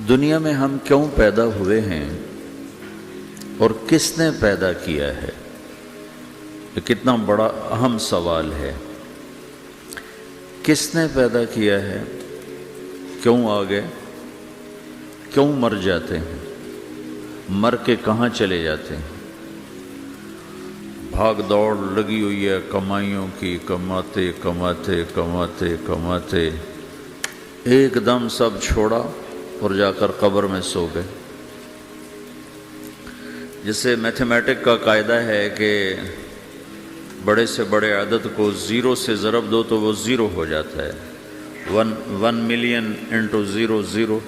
دنیا میں ہم کیوں پیدا ہوئے ہیں اور کس نے پیدا کیا ہے؟ یہ کتنا بڑا اہم سوال ہے۔ کس نے پیدا کیا ہے؟ کیوں آ گئے؟ کیوں مر جاتے ہیں؟ مر کے کہاں چلے جاتے ہیں؟ بھاگ دوڑ لگی ہوئی ہے کمائیوں کی، کماتے کماتے کماتے کماتے ایک دم سب چھوڑا اور جا کر قبر میں سو گئے۔ جسے میتھمیٹک کا قاعدہ ہے کہ بڑے سے بڑے عدد کو زیرو سے ضرب دو تو وہ زیرو ہو جاتا ہے۔ 1 ملین انٹو زیرو زیرو،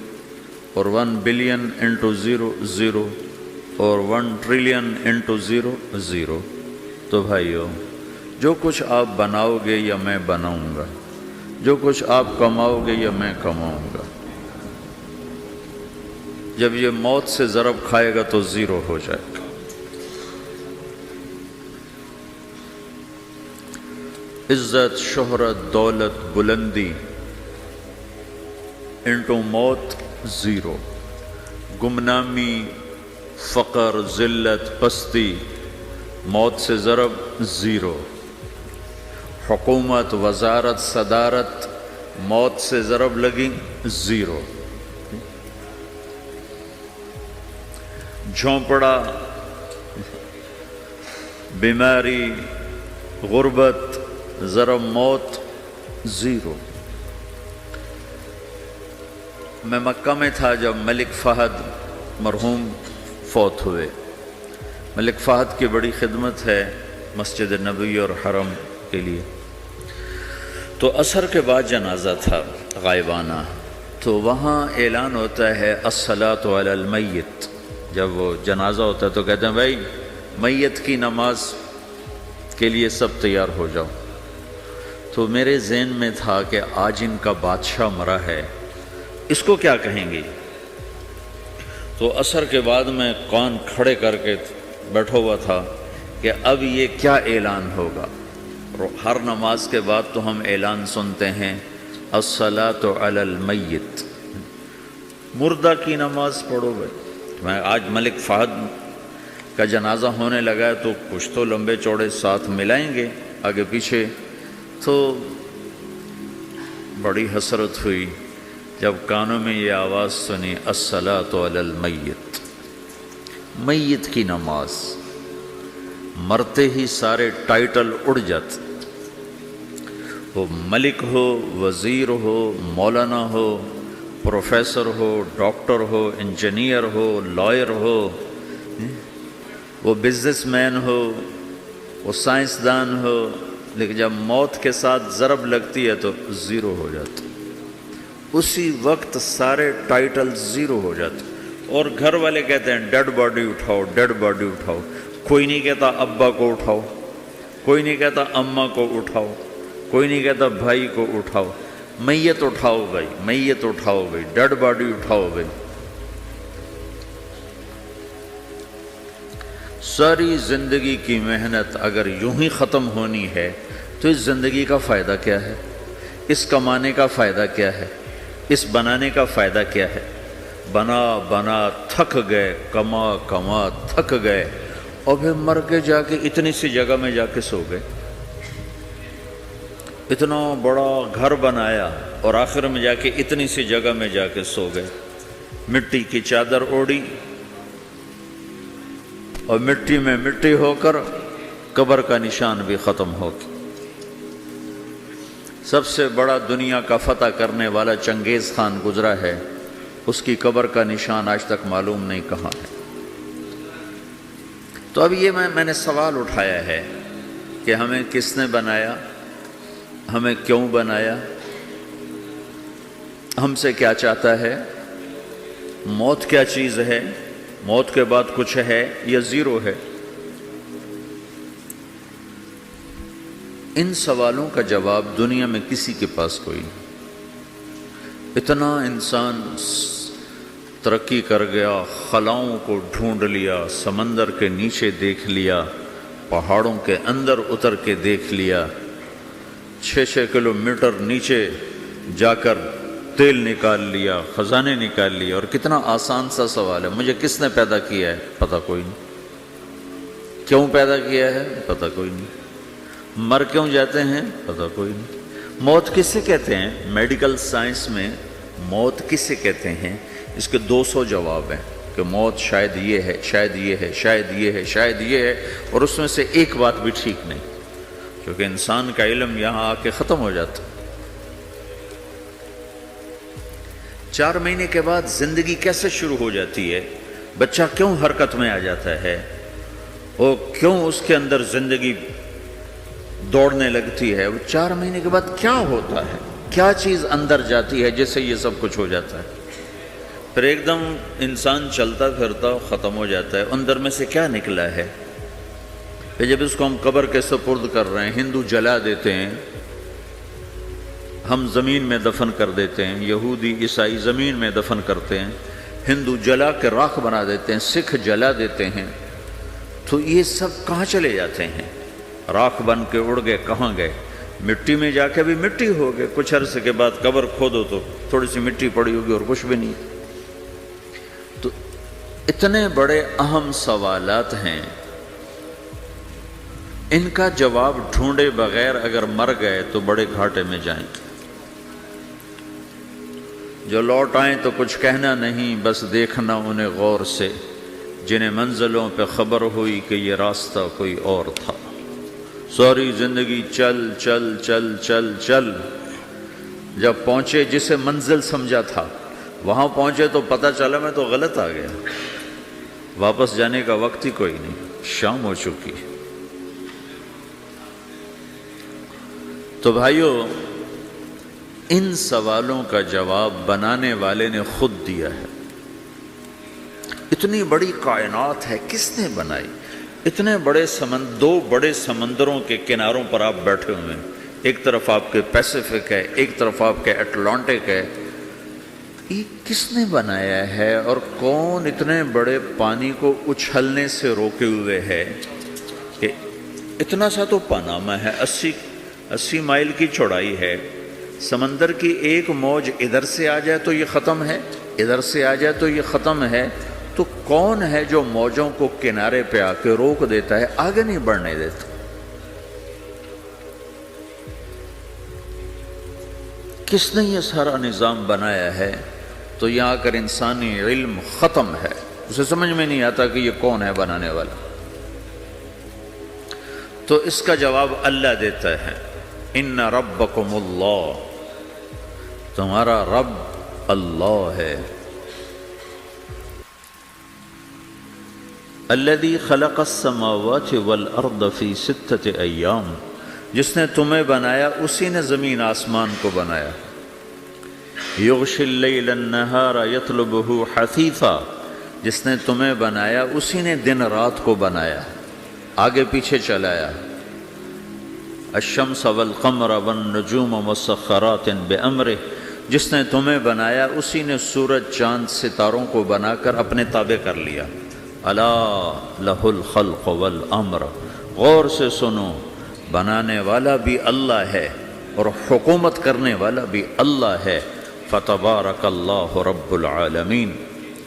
اور 1 بلین انٹو زیرو زیرو، اور 1 ٹریلین انٹو زیرو زیرو۔ تو بھائیو، جو کچھ آپ بناؤ گے یا میں بناؤں گا، جو کچھ آپ کماؤ گے یا میں کماؤں گا، جب یہ موت سے ضرب کھائے گا تو زیرو ہو جائے گا۔ عزت، شہرت، دولت، بلندی انٹو موت زیرو، گمنامی، فقر، ذلت، پستی موت سے ضرب زیرو، حکومت، وزارت، صدارت موت سے ضرب لگی زیرو، جھونپڑا، بیماری، غربت ضرب موت زیرو۔ میں مکہ میں تھا جب ملک فہد مرحوم فوت ہوئے۔ ملک فہد کی بڑی خدمت ہے مسجد نبوی اور حرم کے لیے۔ تو عصر کے بعد جنازہ تھا غائبانہ، تو وہاں اعلان ہوتا ہے الصلاۃ علی المیت۔ جب وہ جنازہ ہوتا ہے تو کہتے ہیں بھائی میت کی نماز کے لیے سب تیار ہو جاؤ۔ تو میرے ذہن میں تھا کہ آج ان کا بادشاہ مرا ہے، اس کو کیا کہیں گے؟ تو عصر کے بعد میں کان کھڑے کر کے بیٹھا ہوا تھا کہ اب یہ کیا اعلان ہوگا۔ ہر نماز کے بعد تو ہم اعلان سنتے ہیں الصلاۃ علی المیت، مردہ کی نماز پڑھو بھائی۔ میں آج ملک فہد کا جنازہ ہونے لگا ہے تو کچھ تو لمبے چوڑے ساتھ ملائیں گے آگے پیچھے۔ تو بڑی حسرت ہوئی جب کانوں میں یہ آواز سنی الصلاۃ علی المیت، میت کی نماز۔ مرتے ہی سارے ٹائٹل اڑ جاتے، وہ ملک ہو، وزیر ہو، مولانا ہو، پروفیسر ہو، ڈاکٹر ہو، انجینئر ہو، لائر ہو، وہ بزنس مین ہو، وہ سائنسدان ہو، لیکن جب موت کے ساتھ ضرب لگتی ہے تو زیرو ہو جاتا، اسی وقت سارے ٹائٹل زیرو ہو جاتے۔ اور گھر والے کہتے ہیں ڈیڈ باڈی اٹھاؤ، ڈیڈ باڈی اٹھاؤ۔ کوئی نہیں کہتا ابا کو اٹھاؤ، کوئی نہیں کہتا اماں کو اٹھاؤ، کوئی نہیں کہتا بھائی کو اٹھاؤ۔ میت اٹھاؤ بھائی، میت اٹھاؤ بھائی، ڈیڈ باڈی اٹھاؤ بھائی۔ ساری زندگی کی محنت اگر یوں ہی ختم ہونی ہے تو اس زندگی کا فائدہ کیا ہے؟ اس کمانے کا فائدہ کیا ہے؟ اس بنانے کا فائدہ کیا ہے؟ بنا بنا تھک گئے، کما کما تھک گئے، اور پھر مر کے جا کے اتنی سی جگہ میں جا کے سو گئے۔ اتنا بڑا گھر بنایا اور آخر میں جا کے اتنی سی جگہ میں جا کے سو گئے۔ مٹی کی چادر اوڑھی اور مٹی میں مٹی ہو کر قبر کا نشان بھی ختم ہو گیا۔ سب سے بڑا دنیا کا فتح کرنے والا چنگیز خان گزرا ہے، اس کی قبر کا نشان آج تک معلوم نہیں کہاں ہے۔ تو اب یہ میں نے سوال اٹھایا ہے کہ ہمیں کس نے بنایا، ہمیں کیوں بنایا، ہم سے کیا چاہتا ہے، موت کیا چیز ہے، موت کے بعد کچھ ہے یا زیرو ہے؟ ان سوالوں کا جواب دنیا میں کسی کے پاس کوئی نہیں۔ اتنا انسان ترقی کر گیا، خلاؤں کو ڈھونڈ لیا، سمندر کے نیچے دیکھ لیا، پہاڑوں کے اندر اتر کے دیکھ لیا، 6 کلومیٹر نیچے جا کر تیل نکال لیا، خزانے نکال لیا، اور کتنا آسان سا سوال ہے، مجھے کس نے پیدا کیا ہے؟ پتہ کوئی نہیں۔ کیوں پیدا کیا ہے؟ پتہ کوئی نہیں۔ مر کیوں جاتے ہیں؟ پتہ کوئی نہیں۔ موت کسے کہتے ہیں؟ میڈیکل سائنس میں موت کسے کہتے ہیں؟ اس کے 200 جواب ہیں کہ موت شاید یہ ہے، شاید یہ ہے، شاید یہ ہے، شاید یہ ہے، اور اس میں سے ایک بات بھی ٹھیک نہیں، کیونکہ انسان کا علم یہاں آ کے ختم ہو جاتا۔ 4 مہینے کے بعد زندگی کیسے شروع ہو جاتی ہے؟ بچہ کیوں حرکت میں آ جاتا ہے؟ اور کیوں اس کے اندر زندگی دوڑنے لگتی ہے؟ وہ 4 مہینے کے بعد کیا ہوتا ہے؟ کیا چیز اندر جاتی ہے جس سے یہ سب کچھ ہو جاتا ہے؟ پھر ایک دم انسان چلتا پھرتا ختم ہو جاتا ہے، اندر میں سے کیا نکلا ہے؟ پھر جب اس کو ہم قبر کے سپرد کر رہے ہیں، ہندو جلا دیتے ہیں، ہم زمین میں دفن کر دیتے ہیں، یہودی عیسائی زمین میں دفن کرتے ہیں، ہندو جلا کے راکھ بنا دیتے ہیں، سکھ جلا دیتے ہیں، تو یہ سب کہاں چلے جاتے ہیں؟ راکھ بن کے اڑ گئے، کہاں گئے؟ مٹی میں جا کے بھی مٹی ہو گئے، کچھ عرصے کے بعد قبر کھودو تو تھوڑی سی مٹی پڑی ہوگی اور کچھ بھی نہیں۔ تو اتنے بڑے اہم سوالات ہیں، ان کا جواب ڈھونڈے بغیر اگر مر گئے تو بڑے گھاٹے میں جائیں گے۔ جو لوٹ آئیں تو کچھ کہنا نہیں، بس دیکھنا انہیں غور سے، جنہیں منزلوں پہ خبر ہوئی کہ یہ راستہ کوئی اور تھا۔ ساری زندگی چل چل چل چل چل، جب پہنچے جسے منزل سمجھا تھا وہاں پہنچے تو پتہ چلا میں تو غلط آ گیا، واپس جانے کا وقت ہی کوئی نہیں، شام ہو چکی۔ تو بھائیو، ان سوالوں کا جواب بنانے والے نے خود دیا ہے۔ اتنی بڑی کائنات ہے، کس نے بنائی؟ اتنے بڑے دو بڑے سمندروں کے کناروں پر آپ بیٹھے ہوئے ہیں، ایک طرف آپ کے پیسیفک ہے، ایک طرف آپ کے اٹلانٹک ہے، یہ کس نے بنایا ہے؟ اور کون اتنے بڑے پانی کو اچھلنے سے روکے ہوئے ہے کہ اتنا سا تو پاناما ہے، 80 مائل کی چوڑائی ہے، سمندر کی ایک موج ادھر سے آ جائے تو یہ ختم ہے، ادھر سے آ جائے تو یہ ختم ہے، تو کون ہے جو موجوں کو کنارے پہ آ کے روک دیتا ہے، آگے نہیں بڑھنے دیتا؟ کس نے یہ سارا نظام بنایا ہے؟ تو یہاں کر انسانی علم ختم ہے، اسے سمجھ میں نہیں آتا کہ یہ کون ہے بنانے والا۔ تو اس کا جواب اللہ دیتا ہے، ان ربکم اللہ، تمہارا رب اللہ ہے، الذی خلق السماوات والارض فی 6 ایام، جس نے تمہیں بنایا اسی نے زمین آسمان کو بنایا، یغشی اللیل النہار یطلبہ حثیثا، جس نے تمہیں بنایا اسی نے دن رات کو بنایا، آگے پیچھے چلایا، الشمس والقمر والنجوم مسخرات بامرہ، جس نے تمہیں بنایا اسی نے سورج چاند ستاروں کو بنا کر اپنے تابع کر لیا، الا لہ الخلق والامر، غور سے سنو، بنانے والا بھی اللہ ہے اور حکومت کرنے والا بھی اللہ ہے، فتبارک اللہ رب العالمین،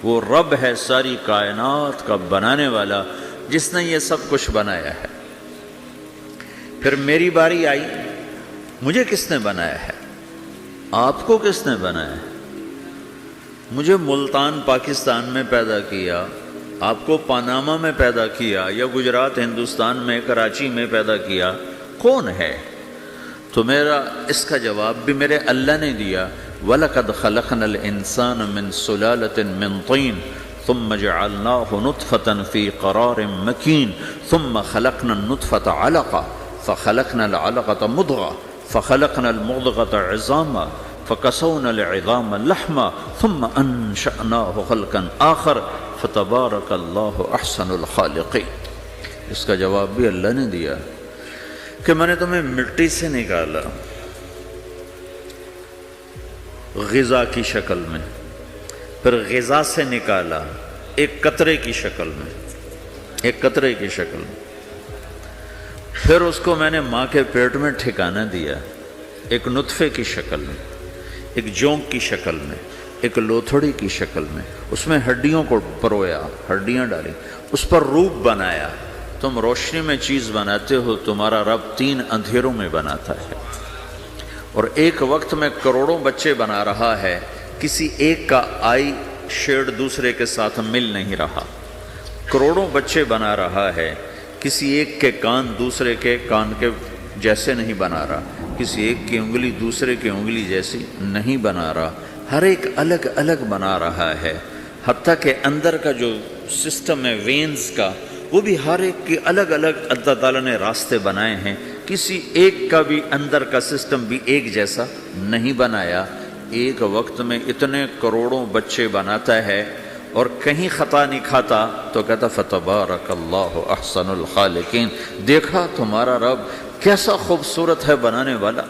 وہ رب ہے ساری کائنات کا بنانے والا جس نے یہ سب کچھ بنایا ہے۔ پھر میری باری آئی، مجھے کس نے بنایا ہے؟ آپ کو کس نے بنایا ہے؟ مجھے ملتان پاکستان میں پیدا کیا، آپ کو پاناما میں پیدا کیا، یا گجرات ہندوستان میں کراچی میں پیدا کیا، کون ہے؟ تو میرا اس کا جواب بھی میرے اللہ نے دیا، وَلَقَدْ خَلَقْنَا الْإِنسَانَ مِنْ سُلَالَةٍ مِّن طِينٍ ثُمَّ جَعَلْنَاهُ نُطْفَةً فِي قَرَارٍ مَّكِينٍ ثُمَّ خَلَقْنَا النُّطْفَةَ عَلَقَةً فخلقنا العلقة مضغة فخلقنا المضغة عظاما فكسونا العظام لحما ثم أنشأناه خلقا آخر فتبارك الله أحسن الخالقين۔ اس کا جواب بھی اللہ نے دیا کہ میں نے تمہیں مٹی سے نکالا غذا کی شکل میں، پھر غذا سے نکالا ایک قطرے کی شکل میں، ایک قطرے کی شکل میں، پھر اس کو میں نے ماں کے پیٹ میں ٹھکانہ دیا ایک نطفے کی شکل میں، ایک جونک کی شکل میں، ایک لوتھڑی کی شکل میں، اس میں ہڈیوں کو پرویا، ہڈیاں ڈالی، اس پر روپ بنایا۔ تم روشنی میں چیز بناتے ہو، تمہارا رب 3 اندھیروں میں بناتا ہے، اور ایک وقت میں کروڑوں بچے بنا رہا ہے، کسی ایک کا آئی شیڈ دوسرے کے ساتھ مل نہیں رہا، کروڑوں بچے بنا رہا ہے، کسی ایک کے کان دوسرے کے کان کے جیسے نہیں بنا رہا، کسی ایک کی انگلی دوسرے کی انگلی جیسی نہیں بنا رہا، ہر ایک الگ الگ بنا رہا ہے، حتیٰ کہ اندر کا جو سسٹم ہے وینز کا، وہ بھی ہر ایک کی الگ الگ اللہ تعالیٰ نے راستے بنائے ہیں، کسی ایک کا بھی اندر کا سسٹم بھی ایک جیسا نہیں بنایا۔ ایک وقت میں اتنے کروڑوں بچے بناتا ہے اور کہیں خطا نہیں کھاتا، تو کہتا فتبارک اللہ احسن الخالقین، دیکھا تمہارا رب کیسا خوبصورت ہے بنانے والا۔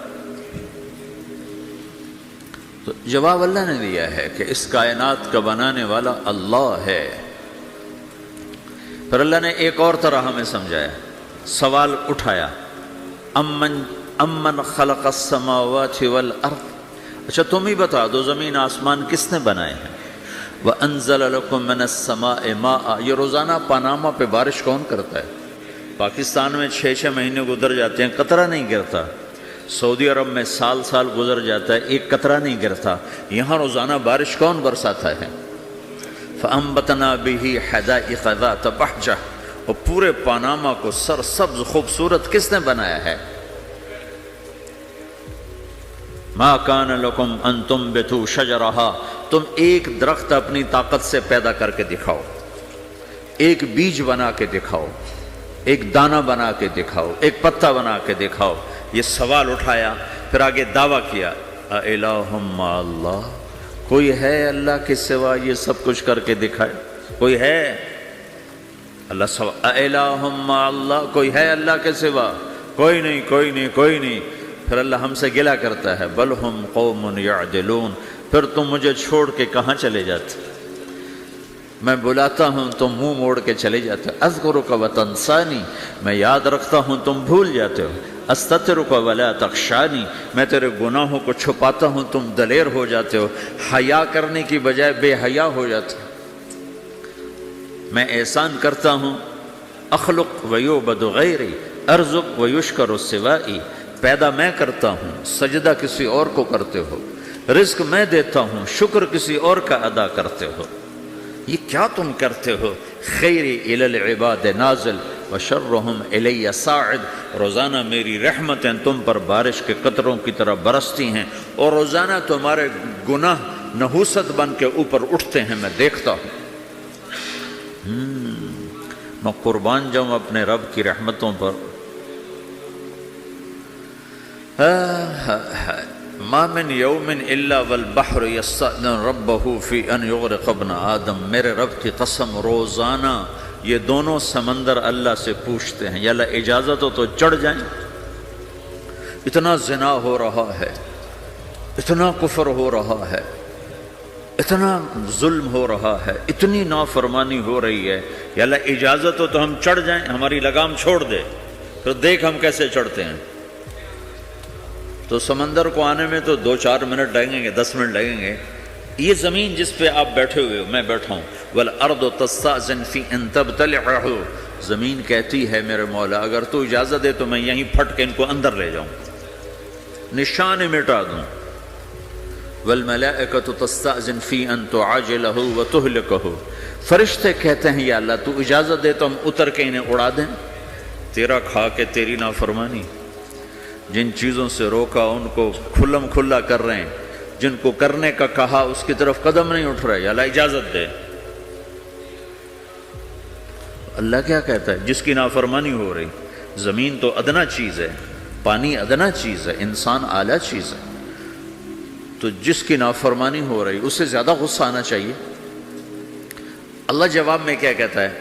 تو جواب اللہ نے دیا ہے کہ اس کائنات کا بنانے والا اللہ ہے۔ پھر اللہ نے ایک اور طرح ہمیں سمجھایا، سوال اٹھایا، امن خلق السماوات والارض، اچھا تم ہی بتا دو زمین آسمان کس نے بنائے ہیں؟ وَأَنزَلَ لَكُم مِّنَ السَّمَاءِ مَاءً، یہ روزانہ پاناما پہ بارش کون کرتا ہے؟ پاکستان میں 6 مہینے گزر جاتے ہیں، قطرہ نہیں گرتا، سعودی عرب میں سال گزر جاتا ہے، ایک قطرہ نہیں گرتا، یہاں روزانہ بارش کون برساتا ہے؟ فَأَنبَتْنَا بِهِ حَدَائِقَ ذَاتَ بَهْجَةٍ، اور پورے پاناما کو سرسبز خوبصورت کس نے بنایا ہے؟ مَا كَانَ لَكُمْ أَن تُنبِتُوا شَجَرَهَا، تم ایک درخت اپنی طاقت سے پیدا کر کے دکھاؤ، ایک بیج بنا کے دکھاؤ، ایک دانہ بنا کے دکھاؤ، ایک پتا بنا کے دکھاؤ۔ یہ سوال اٹھایا، پھر آگے دعویٰ کیا، اَإِلَٰهٌ مَّعَ اللَّهِ، کوئی ہے اللہ کے سوا یہ سب کچھ کر کے دکھائے؟ کوئی ہے؟ اللہ سوال، اَإِلَٰهٌ مَّعَ اللَّهِ، کوئی ہے اللہ کے سوا؟ کوئی نہیں، کوئی نہیں، کوئی نہیں۔ پھر اللہ ہم سے گلہ کرتا ہے، بل ہم قوم یعدلون، پھر تم مجھے چھوڑ کے کہاں چلے جاتے؟ میں بلاتا ہوں تم منہ موڑ کے چلے جاتے ہو، اذکرک وتنسانی، میں یاد رکھتا ہوں تم بھول جاتے ہو، استترک ولا تخشانی، میں تیرے گناہوں کو چھپاتا ہوں تم دلیر ہو جاتے ہو، حیا کرنے کی بجائے بے حیا ہو جاتے ہو۔ میں احسان کرتا ہوں، اخلق ویعبد غیری، ارزق ویشکر سوائی، پیدا میں کرتا ہوں، سجدہ کسی اور کو کرتے ہو، رزق میں دیتا ہوں، شکر کسی اور کا ادا کرتے ہو، یہ کیا تم کرتے ہو؟ خیری الی العباد نازل وشرہم الی صاعد، روزانہ میری رحمتیں تم پر بارش کے قطروں کی طرح برستی ہیں، اور روزانہ تمہارے گناہ نحوست بن کے اوپر اٹھتے ہیں، میں دیکھتا ہوں۔ میں قربان جاؤں اپنے رب کی رحمتوں پر۔ ما من یوم الا والبحر یستأذن ربہ فی ان یغرق ابن آدم، میرے رب کی قسم روزانہ یہ دونوں سمندر اللہ سے پوچھتے ہیں، یا اللہ اجازت ہو تو چڑھ جائیں، اتنا زنا ہو رہا ہے، اتنا کفر ہو رہا ہے، اتنا ظلم ہو رہا ہے، اتنی نافرمانی ہو رہی ہے، یا اللہ اجازت ہو تو ہم چڑھ جائیں، ہماری لگام چھوڑ دے، پھر دیکھ ہم کیسے چڑھتے ہیں۔ تو سمندر کو آنے میں تو 2-4 منٹ لگیں گے، 10 منٹ لگیں گے۔ یہ زمین جس پہ آپ بیٹھے ہوئے ہو، میں بیٹھا ہوں، وَالْأَرْضُ تَسْتَأْذِنُ فِي أَن تَبْتَلِعَهُ، زمین کہتی ہے میرے مولا اگر تو اجازت دے تو میں یہیں پھٹ کے ان کو اندر لے جاؤں، نشان مٹا دوں۔ وَالْمَلَائِكَةُ تَسْتَأْذِنُ فِي أَن تُعَاجِلَهُ وَتُهْلِكَهُ، فرشتے کہتے ہیں یا اللہ تو اجازت دے تو ہم اتر کے انہیں اڑا دیں، تیرا کھا کے تیری نافرمانی، جن چیزوں سے روکا ان کو کھلم کھلا کر رہے ہیں، جن کو کرنے کا کہا اس کی طرف قدم نہیں اٹھ رہے، یا اللہ اجازت دے۔ اللہ کیا کہتا ہے؟ جس کی نافرمانی ہو رہی، زمین تو ادنا چیز ہے، پانی ادنا چیز ہے، انسان اعلیٰ چیز ہے، تو جس کی نافرمانی ہو رہی اس سے زیادہ غصہ آنا چاہیے۔ اللہ جواب میں کیا کہتا ہے؟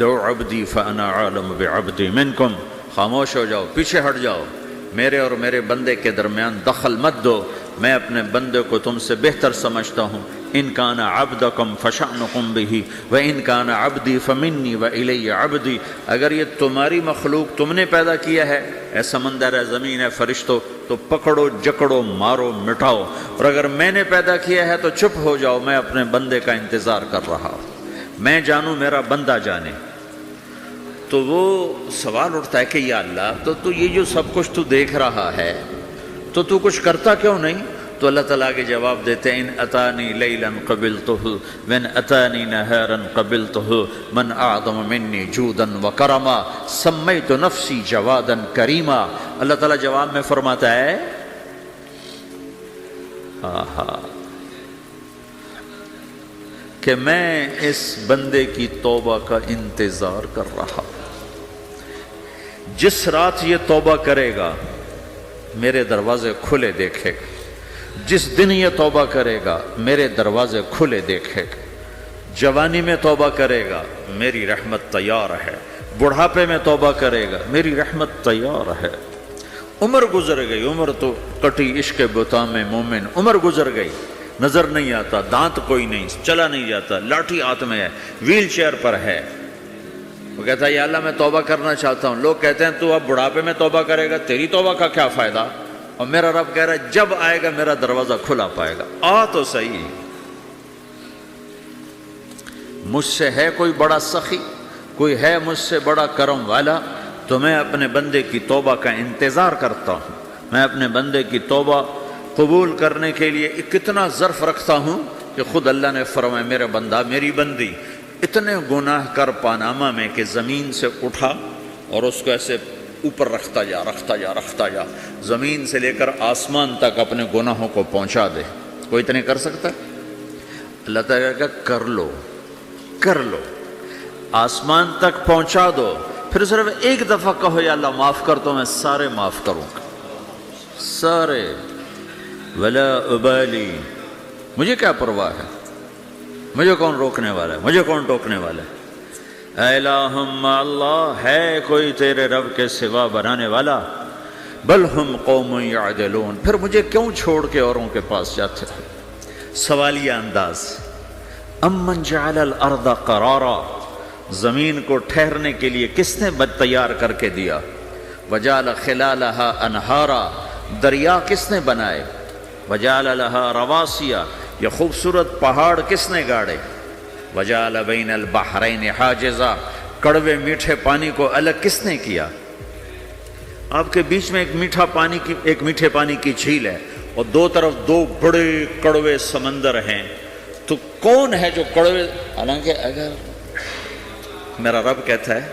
دعو عبدی فانا عالم بعبدی منکم، خاموش ہو جاؤ، پیچھے ہٹ جاؤ، میرے اور میرے بندے کے درمیان دخل مت دو، میں اپنے بندے کو تم سے بہتر سمجھتا ہوں، ان کان عبدکم فشأنکم بہ وان کان عبدی فمنی والی عبدی، اگر یہ تمہاری مخلوق تم نے پیدا کیا ہے، اے سمندر ہے، زمین ہے، فرشتوں، تو پکڑو جکڑو مارو مٹاؤ، اور اگر میں نے پیدا کیا ہے تو چپ ہو جاؤ، میں اپنے بندے کا انتظار کر رہا ہوں، میں جانوں میرا بندہ جانے۔ تو وہ سوال اٹھتا ہے کہ یا اللہ، تو یہ جو سب کچھ تو دیکھ رہا ہے تو کچھ کرتا کیوں نہیں؟ تو اللہ تعالیٰ کے جواب دیتے ہیں ان اتانی لیلا قبلتہ وان اتانی نہارا قبلتہ من اعظم منی جودا وکرما سمیت نفسی جوادا کریما۔ اللہ تعالیٰ جواب میں فرماتا ہے کہ میں اس بندے کی توبہ کا انتظار کر رہا ہوں، جس رات یہ توبہ کرے گا میرے دروازے کھلے دیکھے گا، جس دن یہ توبہ کرے گا میرے دروازے کھلے دیکھے گا، جوانی میں توبہ کرے گا میری رحمت تیار ہے، بڑھاپے میں توبہ کرے گا میری رحمت تیار ہے۔ عمر گزر گئی، عمر تو کٹی عشق بتا میں مومن، عمر گزر گئی، نظر نہیں آتا، دانت کوئی نہیں، چلا نہیں جاتا، لاٹھی ہاتھ میں ہے، ویل چیئر پر ہے۔ وہ کہتا ہے یا اللہ میں توبہ کرنا چاہتا ہوں۔ لوگ کہتے ہیں تو اب بڑھاپے میں توبہ کرے گا، تیری توبہ کا کیا فائدہ؟ اور میرا رب کہہ رہا ہے جب آئے گا میرا دروازہ کھلا پائے گا، آ تو صحیح۔ مجھ سے ہے کوئی بڑا سخی، کوئی ہے مجھ سے بڑا کرم والا، تو میں اپنے بندے کی توبہ کا انتظار کرتا ہوں، میں اپنے بندے کی توبہ قبول کرنے کے لیے کتنا ظرف رکھتا ہوں کہ خود اللہ نے فرمایا میرا بندہ میری بندی اتنے گناہ کر پاناما میں کہ زمین سے اٹھا اور اس کو ایسے اوپر رکھتا جا، زمین سے لے کر آسمان تک اپنے گناہوں کو پہنچا دے۔ کوئی اتنے کر سکتا ہے؟ اللہ تعالیٰ کا کر لو، آسمان تک پہنچا دو، پھر صرف ایک دفعہ کہو یا اللہ معاف کر، تو میں سارے معاف کروں گا، سارے، ولا ابالی، مجھے کیا پرواہ ہے، مجھے کون روکنے والا ہے، مجھے کون ٹوکنے والا ہے۔ اے الہم اللہ، ہے کوئی تیرے رب کے سوا بنانے والا؟ بل ہم قوم یعدلون، پھر مجھے کیوں چھوڑ کے اوروں کے پاس جاتے ہیں؟ سوالیہ انداز۔ امن جعل الارض قرارا، زمین کو ٹھہرنے کے لیے کس نے تیار کر کے دیا؟ وجعل خلالہا انہارا، دریا کس نے بنائے؟ وجعل لہا رواسیا، یہ خوبصورت پہاڑ کس نے گاڑے؟ وجعل بین البحرین حاجزا، کڑوے میٹھے پانی کو الگ کس نے کیا؟ آپ کے بیچ میں ایک میٹھے پانی کی جھیل ہے اور دو طرف دو بڑے کڑوے سمندر ہیں، تو کون ہے جو کڑوے؟ حالانکہ اگر میرا رب کہتا ہے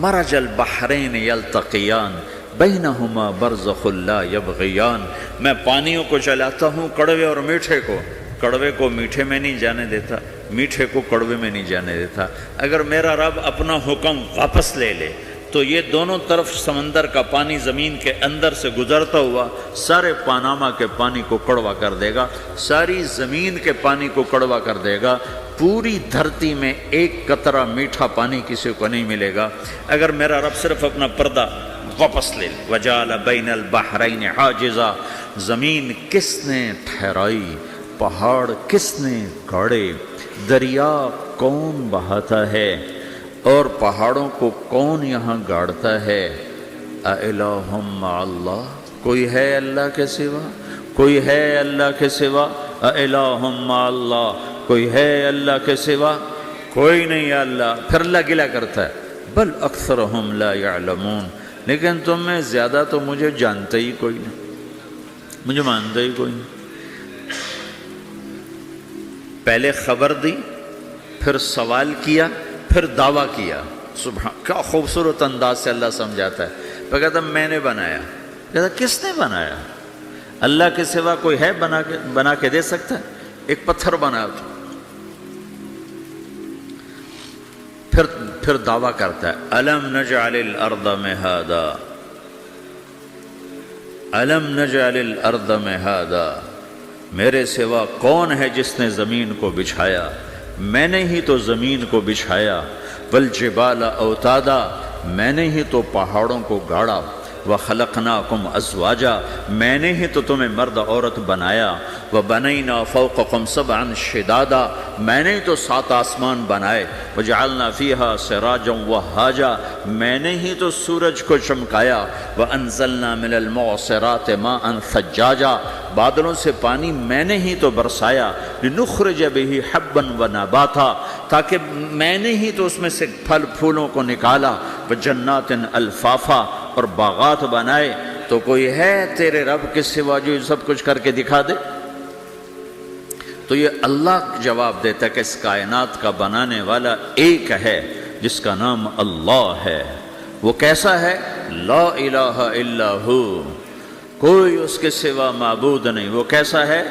مرج البحرین یلتقیان بینہما برزخ لا یبغیان، میں پانیوں کو چلاتا ہوں، کڑوے اور میٹھے کو، کڑوے کو میٹھے میں نہیں جانے دیتا، میٹھے کو کڑوے میں نہیں جانے دیتا۔ اگر میرا رب اپنا حکم واپس لے لے تو یہ دونوں طرف سمندر کا پانی زمین کے اندر سے گزرتا ہوا سارے پاناما کے پانی کو کڑوا کر دے گا، ساری زمین کے پانی کو کڑوا کر دے گا، پوری دھرتی میں ایک قطرہ میٹھا پانی کسی کو نہیں ملے گا اگر میرا رب صرف اپنا پردہ واپس لے لے۔ وجعل بین البحرین حاجزا، زمین کس نے ٹھہرائی، پہاڑ کس نے گاڑے، دریا کون بہاتا ہے اور پہاڑوں کو کون یہاں گاڑتا ہے؟ اِلَٰهٌ مَّعَ اللَّهِ، کوئی ہے اللہ کے سوا؟ کوئی ہے اللہ کے سوا؟ اِلَٰهٌ مَّعَ اللَّهِ، کوئی ہے اللہ کے سوا؟ کوئی نہیں ہے اللہ۔ پھر اللہ گلہ کرتا ہے بل اکثرہم لا یعلمون، لیکن تم میں زیادہ تو مجھے جانتے ہی کوئی نہیں، مجھے مانتے ہی کوئی نہیں۔ پہلے خبر دی، پھر سوال کیا، پھر دعویٰ کیا۔ سبحان، کیا خوبصورت انداز سے اللہ سمجھاتا ہے۔ پھر کہتا میں نے بنایا، کہتا کس نے بنایا؟ اللہ کے سوا کوئی ہے بنا کے دے سکتا ہے؟ ایک پتھر بنا تو پھر دعویٰ کرتا ہے الم نجعل الارض مہادا، الم نجعل الارض مہادا، میرے سوا کون ہے جس نے زمین کو بچھایا؟ میں نے ہی تو زمین کو بچھایا۔ والجبال اوتادا، میں نے ہی تو پہاڑوں کو گاڑا۔ وخلقناکم ازواجا، میں نے ہی تو تمہیں مرد عورت بنایا۔ وَبَنَيْنَا فَوْقَكُمْ سَبْعًا شِدَادًا، میں نے تو 7 آسمان بنائے، وَجَعَلْنَا فِيهَا سِرَاجًا وَهَّاجًا، میں نے ہی تو سورج کو چمکایا، وَأَنزَلْنَا مِنَ الْمُعْصِرَاتِ مَاءً ثَجَّاجًا، بادلوں سے پانی میں نے ہی تو برسایا، لِنُخْرِجَ بِهِ حَبًّا وَنَبَاتًا، تاکہ میں نے ہی تو اس میں سے پھل پھولوں کو نکالا، وَجَنَّاتٍ الْفَافًا، اور باغات بنائے۔ تو کوئی ہے تیرے رب کے سوا جو یہ سب کچھ کر کے دکھا دے؟ تو یہ اللہ جواب دیتا ہے کہ اس کائنات کا بنانے والا ایک ہے جس کا نام اللہ ہے۔ وہ کیسا ہے؟ لا الہ الا ہو، کوئی اس کے سوا معبود نہیں۔ وہ کیسا ہے؟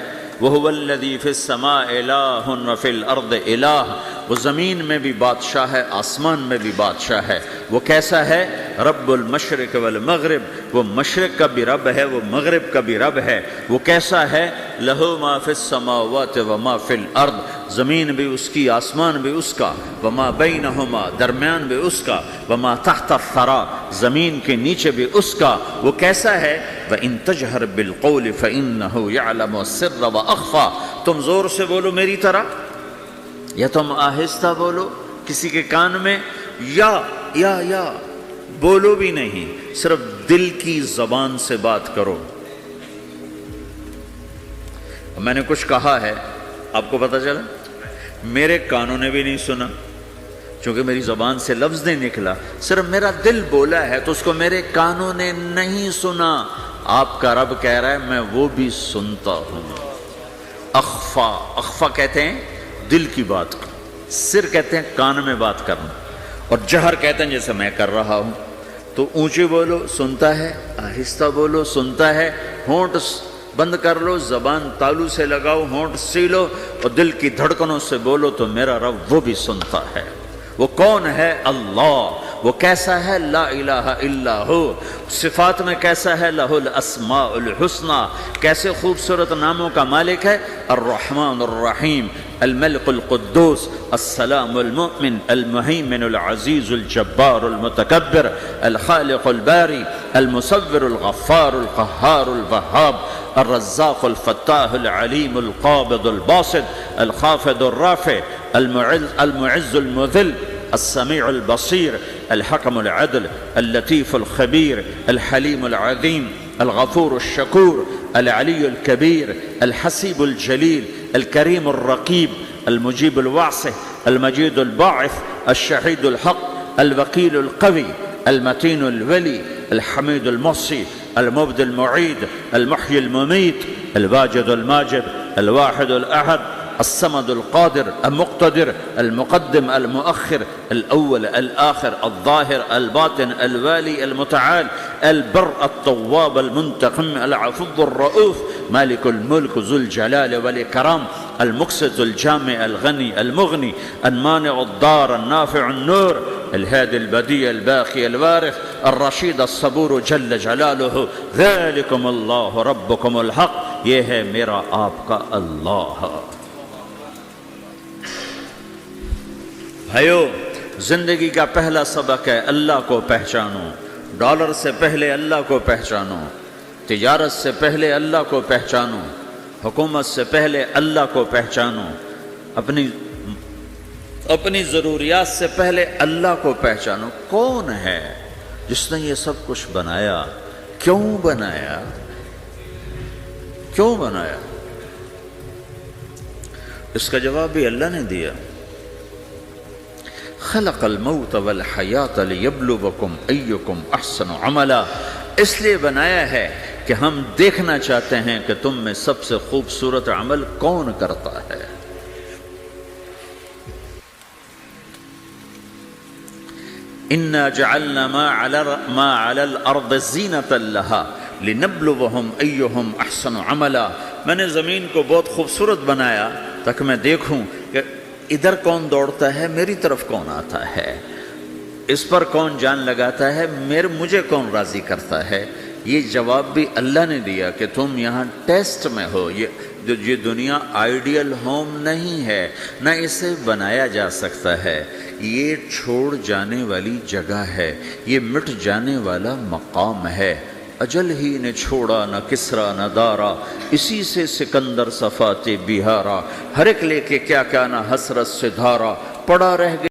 وَهُوَ الَّذِي فِي السَّمَاءِ إِلَٰهٌ وَفِي الْأَرْضِ إِلَٰهٌ، وہ زمین میں بھی بادشاہ ہے، آسمان میں بھی بادشاہ ہے۔ وہ کیسا ہے؟ رب المشرق والمغرب، وہ مشرق کا بھی رب ہے، وہ مغرب کا بھی رب ہے۔ وہ کیسا ہے؟ لَهُ مَا فِي السَّمَاوَاتِ وَمَا فِي الْأَرْضِ، زمین بھی اس کی، آسمان بھی اس کا، وَمَا بَيْنَهُمَا، درمیان بھی اس کا، وَمَا تَحْتَ الثَّرَىٰ، زمین کے نیچے بھی اس کا۔ وہ کیسا ہے؟ وَإِن تَجْهَرْ بِالْقَوْلِ فَإِنَّهُ يَعْلَمُ السِّرَّ وَأَخْفَىٰ، تم زور سے بولو میری طرح، یا تم آہستہ بولو کسی کے کان میں، یا بولو بھی نہیں، صرف دل کی زبان سے بات کرو۔ میں نے کچھ کہا ہے، آپ کو پتہ چلا؟ میرے کانوں نے بھی نہیں سنا، چونکہ میری زبان سے لفظ نہیں نکلا، صرف میرا دل بولا ہے تو اس کو میرے کانوں نے نہیں سنا۔ آپ کا رب کہہ رہا ہے میں وہ بھی سنتا ہوں۔ اخفا کہتے ہیں دل کی بات کو، سر کہتے ہیں کان میں بات کرنا، اور جہر کہتے ہیں جیسے میں کر رہا ہوں۔ تو اونچی بولو سنتا ہے، آہستہ بولو سنتا ہے، ہونٹ بند کر لو، زبان تالو سے لگاؤ، ہونٹ سیلو اور دل کی دھڑکنوں سے بولو تو میرا رب وہ بھی سنتا ہے۔ وہ کون ہے؟ اللہ۔ وہ کیسا ہے؟ لا الہ الا ہو۔ صفات میں کیسا ہے؟ لہ الاسماء الحسنی، کیسے خوبصورت ناموں کا مالک ہے؟ الرحمن الرحیم، الملک القدوس، السلام المؤمن، المہیمن العزیز الجبار المتکبر، الخالق الباری، المصور الغفار القہار الوہاب، الرزاق الفتاح العلیم القابض الباسط، الخافض الرافع، المعز المذل، السميع البصير، الحكم العدل، اللطيف الخبير، الحليم العظيم، الغفور الشكور، العلي الكبير، الحسيب الجليل، الكريم الرقيب، المجيب الواسع، المجيد الباعث، الشهيد الحق، الوكيل القوي، المتين الولي، الحميد المحصي، المبدي المعيد، المحيي المميت، الواجد الماجد، الواحد الأحد، الصمد القادر المقتدر، المقدم المؤخر، الأول الآخر، الظاهر الباطن، الوالي المتعال، البر التواب المنتقم، العفو الرؤوف، مالك الملك ذو الجلال والإكرام، المقسط الجامع الغني المغني، المانع الضار النافع النور، الهادي البديع الباقي الوارث، الرشيد الصبور جل جلاله، ذلكم الله ربكم الحق، یہ ہے میرا آپ کا اللہ۔ بھائیو، زندگی کا پہلا سبق ہے اللہ کو پہچانو۔ ڈالر سے پہلے اللہ کو پہچانو، تجارت سے پہلے اللہ کو پہچانو، حکومت سے پہلے اللہ کو پہچانو، اپنی ضروریات سے پہلے اللہ کو پہچانو۔ کون ہے جس نے یہ سب کچھ بنایا؟ کیوں بنایا؟ کیوں بنایا؟ اس کا جواب بھی اللہ نے دیا۔ خلق الموت والحیات لیبلوکم ایکم احسن عملا، اس لیے بنایا ہے کہ ہم دیکھنا چاہتے ہیں کہ تم میں سب سے خوبصورت عمل کون کرتا ہے۔ انا جعلنا ما علی الارض زینۃ لها لنبلوہم ایہم احسن عملا، میں نے زمین کو بہت خوبصورت بنایا تاکہ میں دیکھوں کہ ادھر کون دوڑتا ہے، میری طرف کون آتا ہے، اس پر کون جان لگاتا ہے، مجھے کون راضی کرتا ہے۔ یہ جواب بھی اللہ نے دیا کہ تم یہاں ٹیسٹ میں ہو۔ یہ دنیا آئیڈیل ہوم نہیں ہے، نہ اسے بنایا جا سکتا ہے، یہ چھوڑ جانے والی جگہ ہے، یہ مٹ جانے والا مقام ہے۔ اجل ہی نے چھوڑا نہ کسرا نہ دارا، اسی سے سکندر صفات بہارا، ہر ایک لے کے کیا کیا نہ حسرت سے دھارا، پڑا رہ گیا